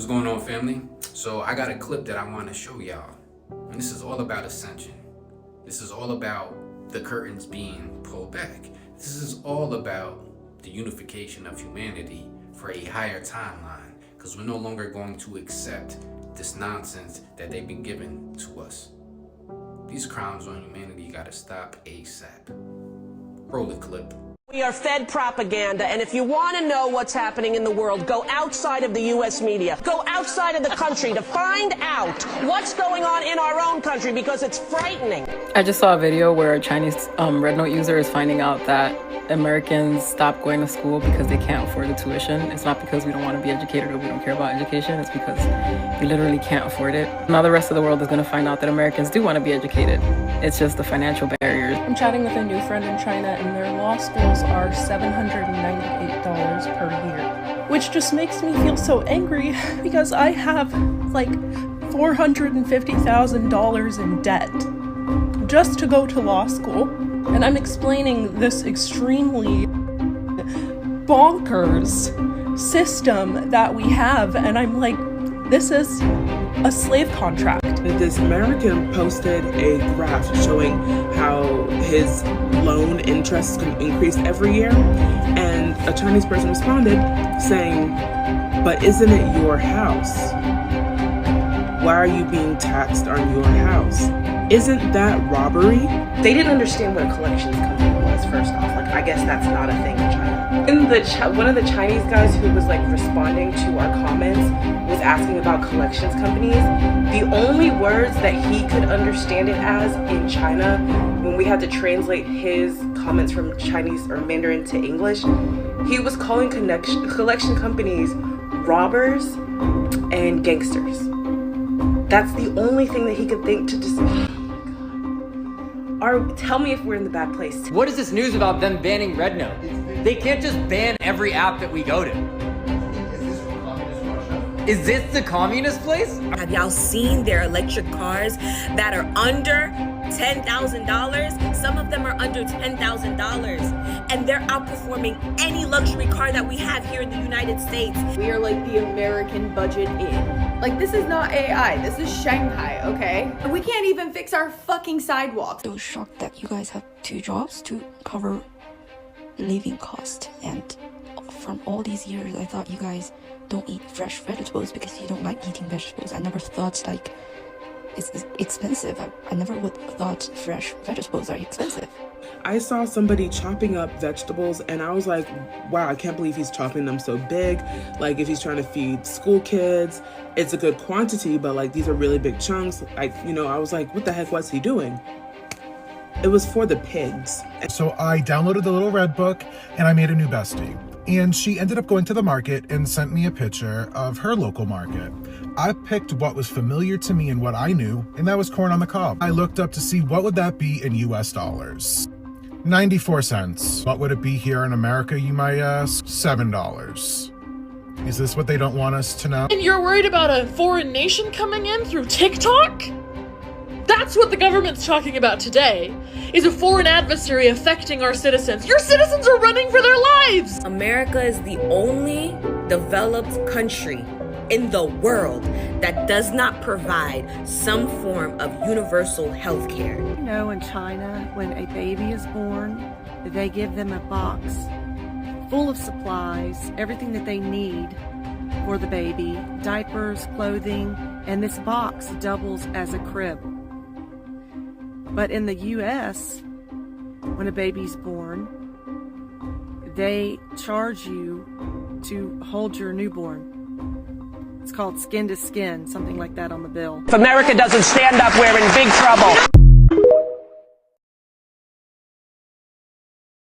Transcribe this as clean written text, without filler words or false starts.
What's going on, family? So I got a clip that I want to show y'all. And this is all about ascension. This is all about the curtains being pulled back. This is all about the unification of humanity for a higher timeline. Because we're no longer going to accept this nonsense that they've been giving to us. These crimes on humanity gotta stop ASAP. Roll the clip. We are fed propaganda, and if you want to know what's happening in the world, go outside of the U.S. media. Go outside of the country to find out what's going on in our own country, because it's frightening. I just saw a video where a Chinese Red Note user is finding out that Americans stop going to school because they can't afford the tuition. It's not because we don't want to be educated or we don't care about education. It's because we literally can't afford it. Now the rest of the world is going to find out that Americans do want to be educated. It's just the financial barriers. I'm chatting with a new friend in China, and their law schools are $798 per year, which just makes me feel so angry because I have like $450,000 in debt just to go to law school. And I'm explaining this extremely bonkers system that we have, and I'm like, this is a slave contract. This American posted a graph showing how his loan interest increased every year, and a Chinese person responded saying, but isn't it your house? Why are you being taxed on your house? Isn't that robbery? They didn't understand what a collections company was, first off. Like, I guess that's not a thing in China. And one of the Chinese guys who was like responding to our comments was asking about collections companies. The only words that he could understand it as in China, when we had to translate his comments from Chinese or Mandarin to English, he was calling collection companies robbers and gangsters. That's the only thing that he could think to just... tell me if we're in the bad place. What is this news about them banning Red Note? They can't just ban every app that we go to. Is this the communist place? Have y'all seen their electric cars that are under $10,000? Some of them are under $10,000, and they're outperforming any luxury car that we have here in the United States. We are like the American budget in. Like, this is not AI, this is Shanghai, okay? We can't even fix our fucking sidewalks. I was shocked that you guys have 2 jobs to cover living cost, and from all these years I thought you guys don't eat fresh vegetables because you don't like eating vegetables. I never thought like it's expensive. I never would thought fresh vegetables are expensive. I saw somebody chopping up vegetables and I was like, wow, I can't believe he's chopping them so big. Like, if he's trying to feed school kids, it's a good quantity, but like these are really big chunks. Like, you know, I was like, what the heck was he doing? It was for the pigs. So I downloaded the little red book and I made a new bestie. And she ended up going to the market and sent me a picture of her local market. I picked what was familiar to me and what I knew, and that was corn on the cob. I looked up to see what would that be in US dollars. 94 cents. What would it be here in America, you might ask? $7. Is this what they don't want us to know? And you're worried about a foreign nation coming in through TikTok? That's what the government's talking about today, is a foreign adversary affecting our citizens. Your citizens are running for their lives! America is the only developed country in the world that does not provide some form of universal health care. You know, in China, when a baby is born, they give them a box full of supplies, everything that they need for the baby, diapers, clothing, and this box doubles as a crib. But in the US, when a baby's born, they charge you to hold your newborn. It's called skin to skin, something like that on the bill. If America doesn't stand up, we're in big trouble.